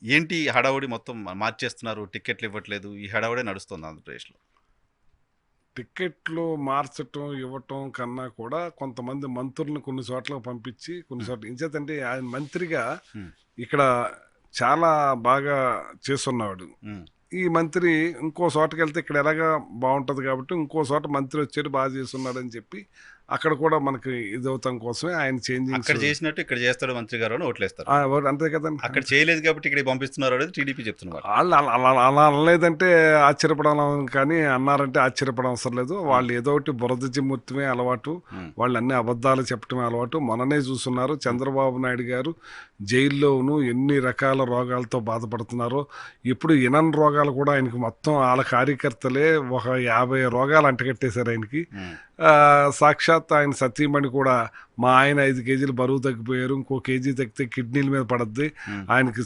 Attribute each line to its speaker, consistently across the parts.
Speaker 1: ఏంటి ఈ హడావుడి మొత్తం మార్చేస్తున్నారు, టికెట్లు ఇవ్వట్లేదు. ఈ హడావుడే నడుస్తుంది ఆంధ్రప్రదేశ్‌లో.
Speaker 2: టికెట్లు మార్చటం, ఇవ్వటం కన్నా కూడా కొంతమంది మంత్రులను కొన్ని చోట్లకు పంపించి, కొన్ని
Speaker 1: హ్మ్.
Speaker 2: చోట్ల ఎంచేతంటే ఆయన మంత్రిగా
Speaker 1: హ్మ్.
Speaker 2: ఇక్కడ చాలా బాగా చేసున్నాడు.
Speaker 1: హ్మ్.
Speaker 2: ఈ మంత్రి ఇంకో చోటకెళ్తే ఇక్కడ ఎలాగా బావుంటది కాబట్టి, ఇంకో చోట మంత్రి వచ్చాడు బాగా చేసున్నాడని చెప్పి, అక్కడ కూడా మనకి ఇదవుతాం కోసమే ఆయన చేంజింగ్స్.
Speaker 1: అక్కడ చేసినట్టు ఇక్కడ చేస్తాడు మంత్రి గారు అని ఓట్లేస్తారు.
Speaker 2: అంతే కదండీ!
Speaker 1: అక్కడ చేయలేదు కాబట్టి ఇక్కడికి పంపిస్తున్నారు అనేది టీడీపీ చెప్తున్న మాట.
Speaker 2: ఆళ్ళు అలా అలా అలా అనలేదంటే ఆశ్చర్యపడాలం కానీ, అన్నారంటే ఆశ్చర్యపడవసరం లేదు.
Speaker 1: హ్మ్.
Speaker 2: వాళ్ళు ఏదోకటి బురద చిమ్ముతమే అలవాటు.
Speaker 1: హ్మ్.
Speaker 2: వాళ్ళన్నీ అబద్ధాలు చెప్పటమే అలవాటు. మొన్ననే చూస్తున్నారు చంద్రబాబు నాయుడు గారు జైల్లోను ఎన్ని రకాల రోగాలతో బాధపడుతున్నారో. ఇప్పుడు ఇనని రోగాలు కూడా ఆయనకి మొత్తం ఆళ్ళ కార్యకర్తలే ఒక 50 రోగాలు అంటగట్టేశారు ఆయనకి.
Speaker 1: హ్మ్.
Speaker 2: సాక్షాత్ ఆయన సతీమణి కూడా మా ఆయన 5 కేజీలు బరువు తగ్గిపోయారు. ఇంకో కేజీ తగ్గితే కిడ్నీల మీద పడద్ది.
Speaker 1: హ్మ్.
Speaker 2: ఆయనకి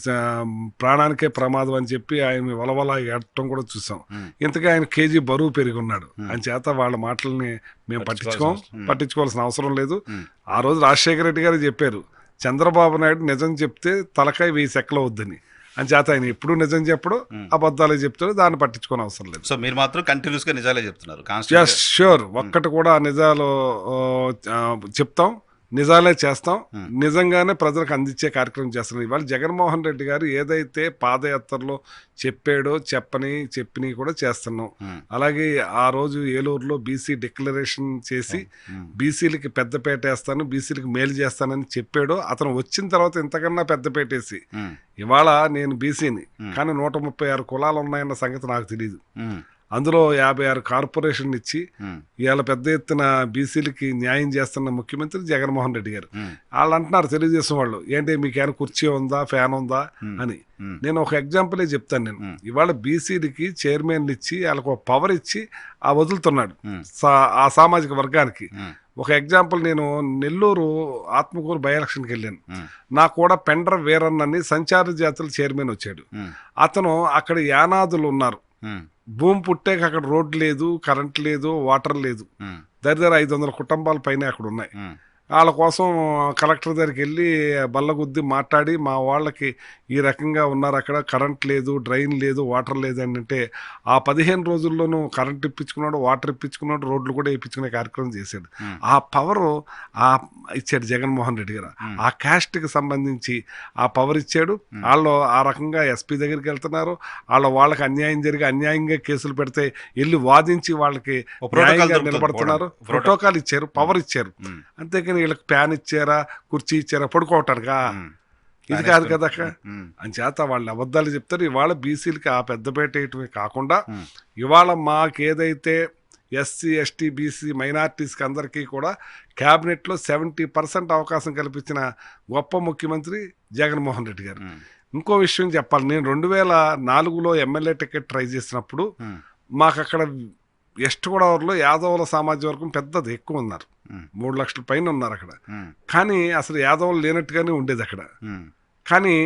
Speaker 2: ప్రాణానికే ప్రమాదం అని చెప్పి ఆయన వలవల ఏడటం కూడా చూసాం.
Speaker 1: హ్మ్.
Speaker 2: ఇంతకీ ఆయన కేజీ బరువు పెరిగున్నాడు.
Speaker 1: హ్మ్.
Speaker 2: అంచేత వాళ్ళ మాటల్ని మేము
Speaker 1: పట్టించుకోవాల్సిన అవసరం.
Speaker 2: పట్టించుకోవాల్సిన అవసరం లేదు.
Speaker 1: హ్మ్.
Speaker 2: ఆ రోజు రాజశేఖర రెడ్డి గారు చెప్పారు. చంద్రబాబు నాయుడు నిజం చెప్తే తలకాయ 1000 సెకలు అవుద్దని. అంచేత ఆయన ఎప్పుడూ నిజం చెప్పడు.
Speaker 1: హ్మ్.
Speaker 2: అబద్ధాలే చెప్తాడు. దాన్ని పట్టించుకోని అవసరం లేదు.
Speaker 1: సో మీరు మాత్రం కంటిన్యూస్‌గా నిజాలే చెప్తున్నారు.
Speaker 2: Yes sure. ఒక్కటి కూడా నిజాలు చెప్తాం. నిజాలే చేస్తాం.
Speaker 1: హ్మ్.
Speaker 2: నిజంగానే ప్రజలకు అందించే కార్యక్రమం చేస్తున్నాం. ఇవాళ జగన్మోహన్ రెడ్డి గారు ఏదైతే పాదయాత్రలో చెప్పాడో చెప్పినవి కూడా చేస్తున్నాం.
Speaker 1: హ్మ్.
Speaker 2: అలాగే ఆ రోజు ఏలూరులో బీసీ డిక్లరేషన్ చేసి
Speaker 1: హ్మ్.
Speaker 2: బీసీలకి పెద్దపేట వేస్తాను, బీసీలకి మేలు చేస్తానని చెప్పాడో అతను వచ్చిన తర్వాత ఇంతకన్నా పెద్దపేటేసి
Speaker 1: హ్మ్.
Speaker 2: ఇవాళ నేను బీసీని
Speaker 1: హ్మ్.
Speaker 2: కానీ 136 కులాలు ఉన్నాయన్న సంగతి నాకు తెలియదు.
Speaker 1: హ్మ్.
Speaker 2: అందులో 56 కార్పొరేషన్ ఇచ్చి
Speaker 1: హ్మ్.
Speaker 2: ఇవాళ పెద్ద ఎత్తున బీసీలకి న్యాయం చేస్తున్న ముఖ్యమంత్రి జగన్మోహన్ రెడ్డి గారు.
Speaker 1: హ్మ్.
Speaker 2: వాళ్ళు అంటున్నారు తెలుగుదేశం వాళ్ళు, ఏంటి మీకేమైనా కుర్చీ ఉందా, ఫ్యాన్ ఉందా
Speaker 1: హ్మ్.
Speaker 2: అని.
Speaker 1: హ్మ్.
Speaker 2: నేను ఒక ఎగ్జాంపులే చెప్తాను. నేను
Speaker 1: హ్మ్.
Speaker 2: ఇవాళ బీసీలకి చైర్మన్లు ఇచ్చి వాళ్ళకు ఒక పవర్ ఇచ్చి వదులుతున్నాడు
Speaker 1: హ్మ్.
Speaker 2: ఆ సామాజిక వర్గానికి.
Speaker 1: హ్మ్.
Speaker 2: ఒక ఎగ్జాంపుల్, నేను నెల్లూరు ఆత్మకూరు బై ఎలక్షన్కి వెళ్ళాను.
Speaker 1: హ్మ్.
Speaker 2: నాకు కూడా పెండ్ర వీరన్నని సంచార జాతుల చైర్మన్ వచ్చాడు.
Speaker 1: హ్మ్.
Speaker 2: అతను అక్కడ యానాదులు ఉన్నారు.
Speaker 1: హ్మ్.
Speaker 2: భూమి పుట్టాక అక్కడ రోడ్ లేదు, కరెంట్ లేదు, వాటర్ లేదు.
Speaker 1: హ్మ్.
Speaker 2: దరిదాపు 500 కుటుంబాల పైన అక్కడ ఉన్నాయి.
Speaker 1: హ్మ్.
Speaker 2: వాళ్ళ కోసం కలెక్టర్ దగ్గరికి వెళ్ళి బల్లగుద్ది మాట్లాడి మా వాళ్ళకి ఈ రకంగా ఉన్నారు, అక్కడ కరెంట్ లేదు, డ్రైన్ లేదు, వాటర్ లేదు అని అంటే ఆ 15 రోజుల్లోనూ కరెంట్ ఇప్పించుకున్నాడు, వాటర్ ఇప్పించుకున్నాడు, రోడ్లు కూడా ఇప్పించుకునే కార్యక్రమం చేశాడు.
Speaker 1: హ్మ్.
Speaker 2: ఆ పవరు ఆ ఇచ్చాడు జగన్మోహన్ రెడ్డి గారు.
Speaker 1: హ్మ్.
Speaker 2: ఆ క్యాస్ట్కి సంబంధించి ఆ పవర్ ఇచ్చాడు.
Speaker 1: హ్మ్.
Speaker 2: వాళ్ళు ఆ రకంగా ఎస్పీ దగ్గరికి వెళ్తున్నారు. వాళ్ళకి అన్యాయం జరిగి అన్యాయంగా కేసులు పెడితే వెళ్ళి వాదించి వాళ్ళకి
Speaker 1: ఓ ప్రోటోకాల్
Speaker 2: న్యాయంగా
Speaker 1: దొరుకుతుంది
Speaker 2: నిలబడుతున్నారు.
Speaker 1: పోవడానికి.
Speaker 2: ప్రోటోకాల్ ఇచ్చారు,
Speaker 1: హ్మ్.
Speaker 2: పవర్ ఇచ్చారు.
Speaker 1: హ్మ్.
Speaker 2: అంతేకాని వీళ్ళకి ఫ్యాన్ ఇచ్చారా, కుర్చీ ఇచ్చారా పడుకోవటానికా?
Speaker 1: హ్మ్.
Speaker 2: ఇది
Speaker 1: ఫ్యాన్
Speaker 2: కాదు
Speaker 1: ఏసుకొని
Speaker 2: కదా అక్క.
Speaker 1: హ్మ్.
Speaker 2: అంచేత వాళ్ళు అబద్ధాలు చెప్తారు. ఇవాళ బీసీలకి ఆ పెద్దపేట వేయటమే కాకుండా
Speaker 1: హ్మ్.
Speaker 2: ఇవాళ మాకేదైతే ఎస్సీ ఎస్టీ బీసీ మైనార్టీస్కి అందరికీ కూడా క్యాబినెట్లో 70% అవకాశం కల్పించిన గొప్ప ముఖ్యమంత్రి జగన్మోహన్ రెడ్డి గారు.
Speaker 1: హ్మ్.
Speaker 2: ఇంకో విషయం చెప్పాలి, నేను 2004లో ఎమ్మెల్యే టికెట్ ట్రై చేసినప్పుడు
Speaker 1: హ్మ్.
Speaker 2: మాకు అక్కడ వెస్ట్ గోదావరిలో యాదవుల సామాజిక వర్గం పెద్దది ఎక్కువ ఉన్నారు.
Speaker 1: హ్మ్.
Speaker 2: 3 లక్షల పైన ఉన్నారు అక్కడ.
Speaker 1: హ్మ్.
Speaker 2: కానీ అసలు యాదవులు లేనట్టుగానే ఉండేది అక్కడ.
Speaker 1: హ్మ్.
Speaker 2: కానీ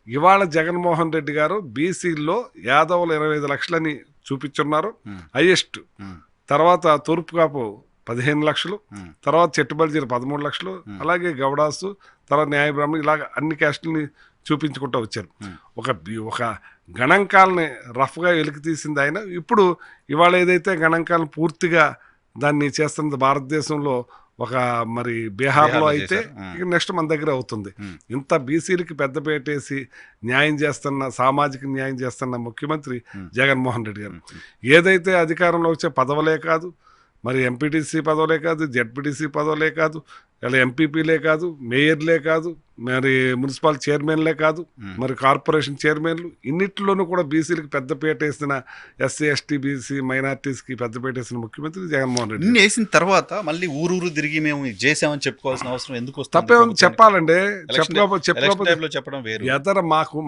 Speaker 2: ఇవాళ జగన్మోహన్ రెడ్డి గారు బీసీల్లో యాదవులు 25 లక్షలని చూపించున్నారు
Speaker 1: హ్మ్.
Speaker 2: హైయెస్ట్.
Speaker 1: హ్మ్.
Speaker 2: తర్వాత తూర్పు కాపు 15 లక్షలు,
Speaker 1: హ్మ్.
Speaker 2: తర్వాత చెట్టుబల్జీలు 13 లక్షలు,
Speaker 1: హ్మ్.
Speaker 2: అలాగే గౌడాసు, తర్వాత న్యాయ బ్రాహ్మణులు, ఇలాగ అన్ని క్యాస్టుల్ని చూపించుకుంటూ వచ్చారు.
Speaker 1: హ్మ్.
Speaker 2: ఒక గణాంకాలని రఫ్గా వెలికి తీసింది ఆయన. ఇప్పుడు ఇవాళ ఏదైతే గణాంకాలను పూర్తిగా దాన్ని చేస్తున్నది భారతదేశంలో ఒక మరి బీహార్లో
Speaker 1: బీహార్‌లో
Speaker 2: అయితే
Speaker 1: చేశారు. హ్మ్.
Speaker 2: ఇక నెక్స్ట్ మన దగ్గర అవుతుంది.
Speaker 1: హ్మ్.
Speaker 2: ఇంత బీసీలకి పెద్దపేటేసి న్యాయం చేస్తున్న, సామాజిక న్యాయం చేస్తున్న ముఖ్యమంత్రి
Speaker 1: హ్మ్.
Speaker 2: జగన్మోహన్ రెడ్డి గారు.
Speaker 1: హ్మ్. హ్మ్.
Speaker 2: ఏదైతే అధికారంలో వచ్చే పదవులే కాదు, మరి ఎంపీటీసీ పదవులే కాదు, జెడ్పీటీసీ పదవులే కాదు, ఇలా ఎంపీపీలే కాదు, మేయర్లే కాదు, మరి మున్సిపల్ చైర్మన్లే కాదు,
Speaker 1: హ్మ్.
Speaker 2: మరి కార్పొరేషన్ చైర్మన్లు, ఇన్నిట్లోనూ కూడా బీసీలకు పెద్దపేట వేసిన, ఎస్సీ ఎస్టీ బీసీ మైనార్టీస్కి పెద్దపేట వేసిన ముఖ్యమంత్రి జగన్మోహన్ రెడ్డి గారు.
Speaker 1: ఇన్నేసిన తర్వాత మళ్ళీ ఊరూరు తిరిగి మేము ఇది చేసామని చెప్పుకోవాల్సిన అవసరం ఎందుకొస్తుంది
Speaker 2: తప్పేముంది
Speaker 1: ప్రభుత్వానికి?
Speaker 2: చెప్పాలండి.
Speaker 1: ఎలక్షన్ ఎలక్షన్
Speaker 2: చెప్పుకోకపోతే
Speaker 1: టైమ్‌లో చెప్పడం వేరు.
Speaker 2: ఎదర మాకు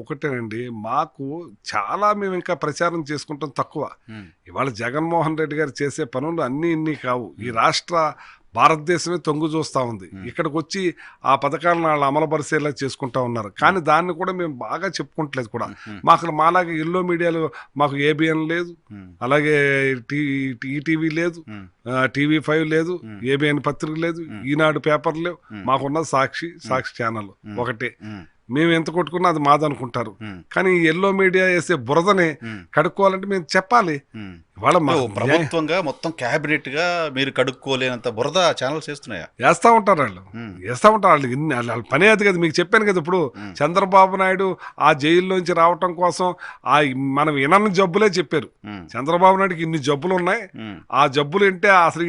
Speaker 2: ఒకటేనండి. మాకు చాలా మేము ఇంకా ప్రచారం చేసుకుంటాం తక్కువ.
Speaker 1: హ్మ్.
Speaker 2: ఇవాళ జగన్మోహన్ రెడ్డి గారు చేసే పనులు అన్నీ ఇన్ని కావు. ఈ
Speaker 1: హ్మ్.
Speaker 2: రాష్ట్ర భారతదేశమే తొంగు చూస్తా ఉంది.
Speaker 1: హ్మ్.
Speaker 2: ఇక్కడికొచ్చి ఆ పథకాలను వాళ్ళు అమలుపరిచేలా చేసుకుంటా ఉన్నారు.
Speaker 1: హ్మ్.
Speaker 2: కానీ దాన్ని కూడా మేము బాగా చెప్పుకుంటలేదు కూడా.
Speaker 1: హ్మ్.
Speaker 2: మాలాగా ఎల్లో మీడియాలో మాకు ఏబిఎన్ లేదు,
Speaker 1: హ్మ్.
Speaker 2: అలాగే టీ ఈటీవీ లేదు,
Speaker 1: హ్మ్.
Speaker 2: టీవీ5 లేదు,
Speaker 1: హ్మ్.
Speaker 2: ఏబిఎన్ పత్రిక లేదు,
Speaker 1: హ్మ్.
Speaker 2: ఈనాడు పేపర్ లేవు.
Speaker 1: హ్మ్.
Speaker 2: మాకున్న సాక్షి
Speaker 1: హ్మ్.
Speaker 2: ఛానల్
Speaker 1: హ్మ్.
Speaker 2: ఒకటే.
Speaker 1: హ్మ్.
Speaker 2: మేము ఎంత కొట్టుకున్నా అది మాదనుకుంటారు.
Speaker 1: ఉమ్,
Speaker 2: కానీ ఈ ఎల్లో మీడియా వేసే బురదనే
Speaker 1: ఉమ్,
Speaker 2: కడుక్కోవాలంటే మేము చెప్పాలి.
Speaker 1: ఉమ్.
Speaker 2: ఇవాళ
Speaker 1: అంటే
Speaker 2: మాకు
Speaker 1: ఓ ప్రభుత్వంగా మొత్తం క్యాబినెట్ గా మీరు కడుక్కోలేనంత బురద ఛానల్స్ చేస్తున్నాయా?
Speaker 2: వేస్తూ ఉంటారు వాళ్ళు,
Speaker 1: ఉమ్,
Speaker 2: వేస్తూ ఉంటారు వాళ్ళు. వాళ్ళ పని అది కదా, మీకు చెప్పాను కదా ఇప్పుడు.
Speaker 1: ఉమ్,
Speaker 2: చంద్రబాబు నాయుడు ఆ జైల్లోంచి రావటం కోసం ఆ మనం వినని జబ్బులే చెప్పారు.
Speaker 1: ఉమ్,
Speaker 2: చంద్రబాబు నాయుడుకి ఇన్ని జబ్బులు ఉన్నాయి,
Speaker 1: ఉమ్,
Speaker 2: ఆ జబ్బులు ఏంటే అసలు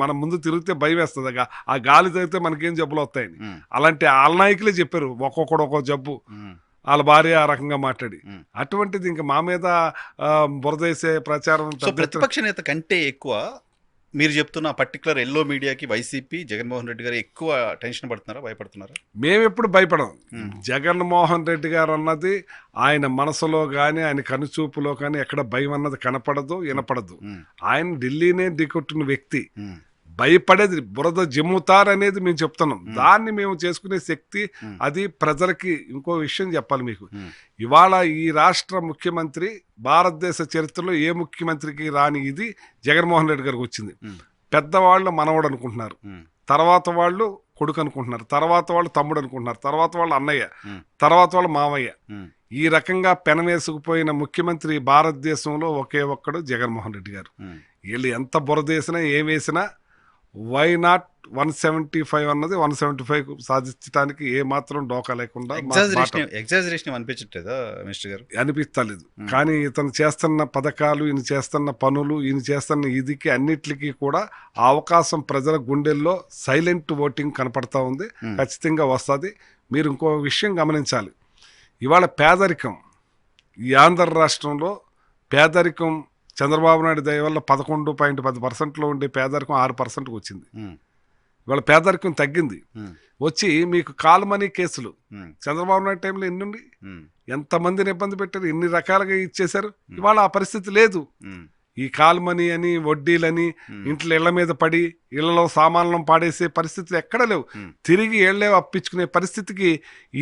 Speaker 2: మన ముందు తిరిగితే భయం వేస్తుంది. ఆ గాలి తగిలితే మనకేం జబ్బులు వస్తాయని.
Speaker 1: ఉమ్,
Speaker 2: అలాంటి వాళ్ళ నాయకులే చెప్పారు ఒక్కొక్కడు ఒక్కో జబ్బు.
Speaker 1: ఉమ్,
Speaker 2: వాళ్ళ భార్య ఆ రకంగా మాట్లాడి,
Speaker 1: ఉమ్.
Speaker 2: అటువంటిది ఇంకా మా మీద బురద వేసే ప్రచారం
Speaker 1: సో
Speaker 2: పెద్ద ఎత్తున.
Speaker 1: ప్రతిపక్ష నేత కంటే ఎక్కువ మీరు చెప్తున్న పర్టికులర్ ఎల్లో మీడియాకి వైసీపీ జగన్మోహన్ రెడ్డి గారు ఎక్కువ టెన్షన్ పడుతున్నారా, భయపడుతున్నారా?
Speaker 2: మేము ఎప్పుడు భయపడం.
Speaker 1: ఉమ్,
Speaker 2: జగన్మోహన్ రెడ్డి గారు అన్నది ఆయన మనసులో కానీ ఆయన కనుచూపులో కానీ ఎక్కడ భయం అన్నది కనపడదు, వినపడదు.
Speaker 1: ఉమ్,
Speaker 2: ఆయన ఢిల్లీనే ఢీకొట్టిన వ్యక్తి.
Speaker 1: ఉమ్,
Speaker 2: భయపడేది బురద జిమ్ముతారు అనేది మేము చెప్తున్నాం. దాన్ని మేము చేసుకునే శక్తి
Speaker 1: ఉమ్,
Speaker 2: అది ప్రజలకి. ఇంకో విషయం చెప్పాలి మీకు,
Speaker 1: ఉమ్,
Speaker 2: ఇవాళ ఈ రాష్ట్ర ముఖ్యమంత్రి భారతదేశ చరిత్రలో ఏ ముఖ్యమంత్రికి రాని ఇది జగన్మోహన్ రెడ్డి గారికి వచ్చింది.
Speaker 1: ఉమ్,
Speaker 2: పెద్దవాళ్ళు మనవడు అనుకుంటున్నారు,
Speaker 1: ఉమ్,
Speaker 2: తర్వాత వాళ్ళు కొడుకు అనుకుంటున్నారు, తర్వాత వాళ్ళు తమ్ముడు అనుకుంటున్నారు, తర్వాత వాళ్ళు అన్నయ్య,
Speaker 1: ఉమ్,
Speaker 2: తర్వాత వాళ్ళు మామయ్య.
Speaker 1: ఉమ్,
Speaker 2: ఈ రకంగా పెనవేసుకుపోయిన ముఖ్యమంత్రి భారతదేశంలో ఒకే ఒక్కడు జగన్మోహన్ రెడ్డి గారు.
Speaker 1: ఉమ్.
Speaker 2: వీళ్ళు ఎంత బురదేసినా ఏం వేసినా వై నాట్ 175 అన్నది 175 సాధించడానికి ఏ మాత్రం డోకా లేకుండా
Speaker 1: ఎగ్జాజరేషన్ అనిపించట్లేదా మినిస్టర్ గారు?
Speaker 2: అనిపిస్తలేదు. కానీ ఇతను చేస్తున్న పథకాలు, ఈయన చేస్తున్న పనులు, ఈయన చేస్తున్న ఇదికి అన్నిటికీ కూడా ఆ అవకాశం ప్రజల గుండెల్లో సైలెంట్ ఓటింగ్ కనపడతా ఉంది. ఖచ్చితంగా వస్తుంది. మీరు ఇంకో విషయం గమనించాలి, ఇవాళ పేదరికం ఈ ఆంధ్ర రాష్ట్రంలో పేదరికం చంద్రబాబు నాయుడు దయ వల్ల 11.10% ఉండే పేదరికం 6%కు వచ్చింది.
Speaker 1: ఉమ్,
Speaker 2: ఇవాళ పేదరికం తగ్గింది.
Speaker 1: ఉమ్,
Speaker 2: వచ్చి మీకు కాల్ మనీ కేసులు
Speaker 1: ఉమ్,
Speaker 2: చంద్రబాబు నాయుడు టైంలో ఎన్నుండి
Speaker 1: ఉమ్,
Speaker 2: ఎంతమందిని ఇబ్బంది పెట్టారు, ఎన్ని రకాలుగా ఇచ్చేశారు. ఇవాళ ఆ పరిస్థితి లేదు.
Speaker 1: ఉమ్,
Speaker 2: ఈ కాల్ మనీ అని, వడ్డీలని, ఇంట్లో ఇళ్ల మీద పడి ఇళ్లలో సామాన్లను పాడేసే పరిస్థితులు ఎక్కడ లేవు. తిరిగి ఏళ్లే అప్పించుకునే పరిస్థితికి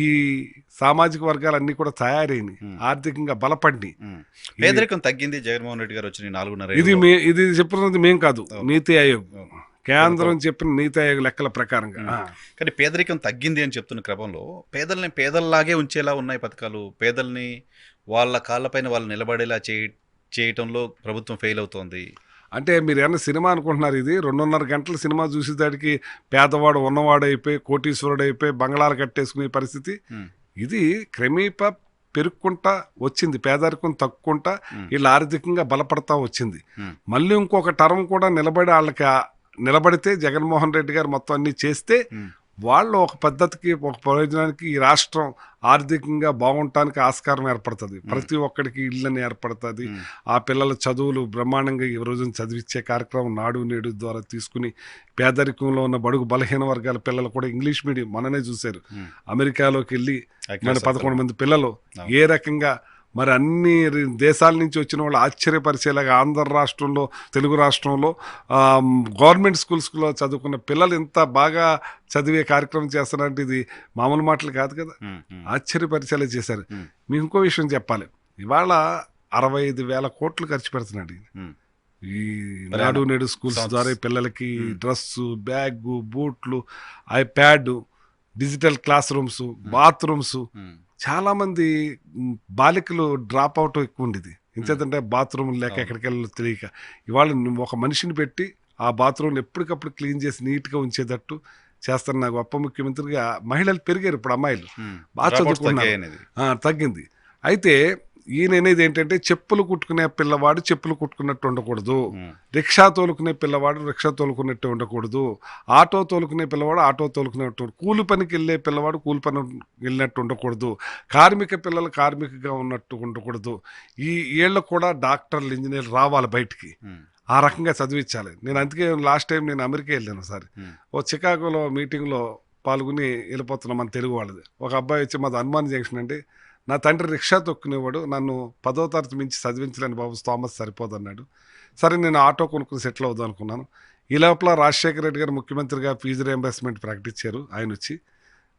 Speaker 2: ఈ సామాజిక వర్గాలన్నీ కూడా తయారైనవి, ఆర్థికంగా బలపడినాయి.
Speaker 1: ఉమ్. పేదరికం తగ్గింది జగన్మోహన్ రెడ్డి గారు వచ్చిన 4.5
Speaker 2: ఇది ఇది చెప్తున్నది మేం కాదు, నీతి ఆయోగ్ కేంద్రం చెప్పిన నీతి ఆయోగ్ లెక్కల ప్రకారంగా.
Speaker 1: కానీ పేదరికం తగ్గింది అని చెప్తున్న క్రమంలో పేదల్ని పేదల్లాగే ఉంచేలా ఉన్నాయి పథకాలు. పేదల్ని వాళ్ళ కాళ్ళపైన వాళ్ళు నిలబడేలా చేయటంలో ప్రభుత్వం ఫెయిల్ అవుతోంది.
Speaker 2: అంటే మీరు ఏమన్నా సినిమా అనుకుంటున్నారు? ఇది 2.5 గంటల సినిమా చూసేదానికి పేదవాడు ఉన్నవాడు అయిపోయి కోటీశ్వరుడు అయిపోయి బంగ్లాలు కట్టేసుకునే పరిస్థితి. ఇది క్రమేపా పెరుక్కుంటా వచ్చింది, పేదరికం తక్కుకుంటా వీళ్ళు ఆర్థికంగా బలపడతా వచ్చింది. మళ్ళీ ఇంకొక టర్మ్ కూడా నిలబడితే జగన్మోహన్ రెడ్డి గారు మొత్తం అన్ని చేస్తే వాళ్ళు ఒక పద్ధతికి, ఒక ప్రయోజనానికి ఈ రాష్ట్రం ఆర్థికంగా బాగుండటానికి ఆస్కారం ఏర్పడుతుంది. ప్రతి ఒక్కడికి ఇళ్ళని ఏర్పడుతుంది. ఆ పిల్లల చదువులు బ్రహ్మాండంగా ఈ రోజున చదివించే కార్యక్రమం నాడు నేడు ద్వారా తీసుకుని పేదరికంలో ఉన్న బడుగు బలహీన వర్గాల పిల్లలు కూడా ఇంగ్లీష్ మీడియం మననే చూశారు. అమెరికాలోకి వెళ్ళి మన 11 మంది పిల్లలు ఏ రకంగా మరి అన్ని దేశాల నుంచి వచ్చిన వాళ్ళు ఆశ్చర్యపరిచేలాగా ఆంధ్ర రాష్ట్రంలో, తెలుగు రాష్ట్రంలో గవర్నమెంట్ స్కూల్స్లో చదువుకున్న పిల్లలు ఎంత బాగా చదివే కార్యక్రమం చేస్తారంటే ఇది మామూలు మాటలు కాదు కదా, ఆశ్చర్యపరిచేలా చేశారు. మీకు ఇంకో విషయం చెప్పాలి, ఇవాళ 65,000 కోట్లు ఖర్చు పెడుతున్నాడు ఈ నాడు నేడు స్కూల్స్ ద్వారా పిల్లలకి డ్రెస్సు, బ్యాగు, బూట్లు, iPad, digital class rooms, bathrooms. చాలా మంది బాలికలు డ్రాప్ అవుట్ ఎక్కువ ఉండేది. ఎందుకంటే బాత్రూమ్ లేక ఎక్కడికి వెళ్ళాలో తెలియక. ఇవాళ ఒక మనిషిని పెట్టి ఆ బాత్రూమ్ని ఎప్పటికప్పుడు క్లీన్ చేసి నీట్గా ఉంచేటట్టు చేస్తున్న గొప్ప ముఖ్యమంత్రిగా మహిళలు పెరిగారు. ఇప్పుడు అమ్మాయిలు బాగా చదువుకున్నారు, తగ్గింది. అయితే ఈయన అనేది ఏంటంటే చెప్పులు కుట్టుకునే పిల్లవాడు చెప్పులు కుట్టుకున్నట్టు ఉండకూడదు, రిక్షా తోలుకునే పిల్లవాడు రిక్షా తోలుకున్నట్టు ఉండకూడదు, ఆటో తోలుకునే పిల్లవాడు ఆటో తోలుకునేట్టు, కూలి పనికి వెళ్ళే పిల్లవాడు కూలి పని వెళ్ళినట్టు ఉండకూడదు, కార్మిక పిల్లలు కార్మికగా ఉన్నట్టు ఉండకూడదు. ఈ ఏళ్ళకు కూడా డాక్టర్లు, ఇంజనీర్లు రావాలి బయటికి, ఆ రకంగా చదివించాలి. నేను అందుకే లాస్ట్ టైం నేను అమెరికా వెళ్ళాను ఒకసారి. చికాగోలో మీటింగ్లో పాల్గొని వెళ్ళిపోతున్నాం మన తెలుగు వాళ్ళది. ఒక అబ్బాయి వచ్చి మాది హనుమాన్ జంక్షన్ అండి, నా తండ్రి రిక్షా తొక్కునేవాడు, నన్ను 10వ తరగతి మించి చదివించలేని బాబు, థామస్ సరిపోదన్నాడు. సరే నేను ఆటో కొనుక్కుని సెటిల్ అవుదాం అనుకున్నాను. ఈ లోపల రాజశేఖర రెడ్డి గారు ముఖ్యమంత్రిగా ఫీజు రియంబర్స్మెంట్ ప్రకటించారు. ఆయన వచ్చి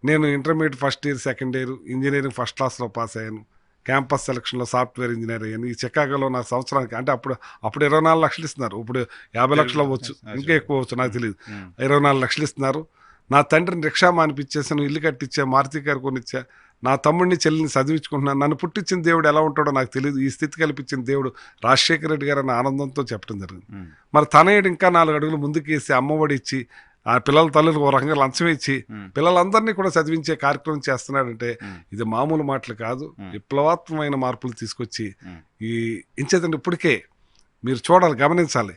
Speaker 2: నేను intermediate first year, second year engineering first క్లాస్లో పాస్ అయ్యాను, క్యాంపస్ సెలక్షన్లో సాఫ్ట్వేర్ ఇంజనీర్ అయ్యాను. ఈ చికాగోలో నా సంవత్సరానికి అంటే అప్పుడు 24 లక్షలు ఇస్తున్నారు, ఇప్పుడు 50 లక్షలు అవ్వచ్చు, ఇంకా ఎక్కువ అవ్వచ్చు, నాకు తెలియదు. 24 లక్షలు ఇస్తున్నారు. నా తండ్రిని రిక్షా మానిపించేసాను, ఇల్లు కట్టించా, మారుతి కారు కొనిచ్చా, నా తమ్ముడిని చెల్లిని చదివించుకుంటున్నాను, నన్ను పుట్టించిన దేవుడు ఎలా ఉంటాడో నాకు తెలియదు, ఈ స్థితి కల్పించిన దేవుడు రాజశేఖర రెడ్డి గారు అన్న ఆనందంతో చెప్పడం జరిగింది.
Speaker 1: ఉమ్,
Speaker 2: మరి తనయుడు ఇంకా 4 అడుగులు ముందుకేసి అమ్మఒడి ఇచ్చి ఆ పిల్లల తల్లులకు ఒక రకంగా లంచం ఇచ్చి
Speaker 1: ఉమ్,
Speaker 2: పిల్లలందరినీ కూడా చదివించే కార్యక్రమం చేస్తున్నాడంటే
Speaker 1: ఉమ్,
Speaker 2: ఇది మామూలు మాటలు కాదు,
Speaker 1: ఉమ్.
Speaker 2: విప్లవాత్మకమైన మార్పులు తీసుకొచ్చి
Speaker 1: ఉమ్,
Speaker 2: ఈ ఇంచేతండి ఇప్పటికే మీరు చూడాలి, గమనించాలి.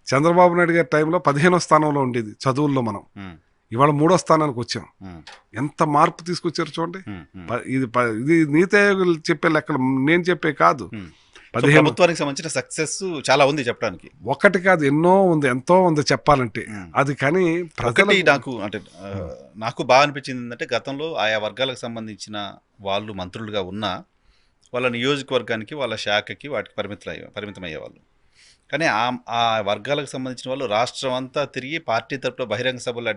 Speaker 2: చంద్రబాబు నాయుడు గారి టైంలో 15వ స్థానంలో ఉండేది చదువుల్లో, మనం
Speaker 1: ఉమ్,
Speaker 2: ఇవాళ 3వ స్థానానికి వచ్చాం.
Speaker 1: ఉమ్,
Speaker 2: ఎంత మార్పు తీసుకొచ్చారు చూడండి.
Speaker 1: ఉమ్, ఉమ్,
Speaker 2: ఇది నీతి ఆయోగులు చెప్పే లెక్కలు, నేను చెప్పే కాదు.
Speaker 1: ఉమ్. సో
Speaker 2: 15
Speaker 1: ప్రభుత్వానికి సంబంధించిన సక్సెస్ చాలా ఉంది చెప్పడానికి.
Speaker 2: ఒకటి కాదు, ఎన్నో ఉంది, ఎంతో ఉంది చెప్పాలంటే.
Speaker 1: ఉమ్.
Speaker 2: అది కానీ
Speaker 1: ఒకటి
Speaker 2: ప్రజలకు
Speaker 1: నాకు అంటే నాకు బాగా అనిపించింది ఏంటంటే, గతంలో ఆయా వర్గాలకు సంబంధించిన వాళ్ళు మంత్రులుగా ఉన్నా వాళ్ళ నియోజకవర్గానికి, వాళ్ళ శాఖకి, వాటికి పరిమితం అయ్యేవాళ్ళు. కానీ ఆ వర్గాలకు సంబంధించిన వాళ్ళు రాష్ట్రం అంతా తిరిగి పార్టీ తరపున బహిరంగ సభలు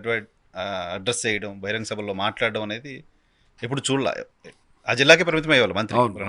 Speaker 1: అడ్రస్ చేయడం, బహిరంగ సభల్లో మాట్లాడడం అనేది ఎప్పుడు చూడాల. ఆ జిల్లాకే పరిమితం అయ్యేవాళ్ళు మంత్రి.
Speaker 2: అవును.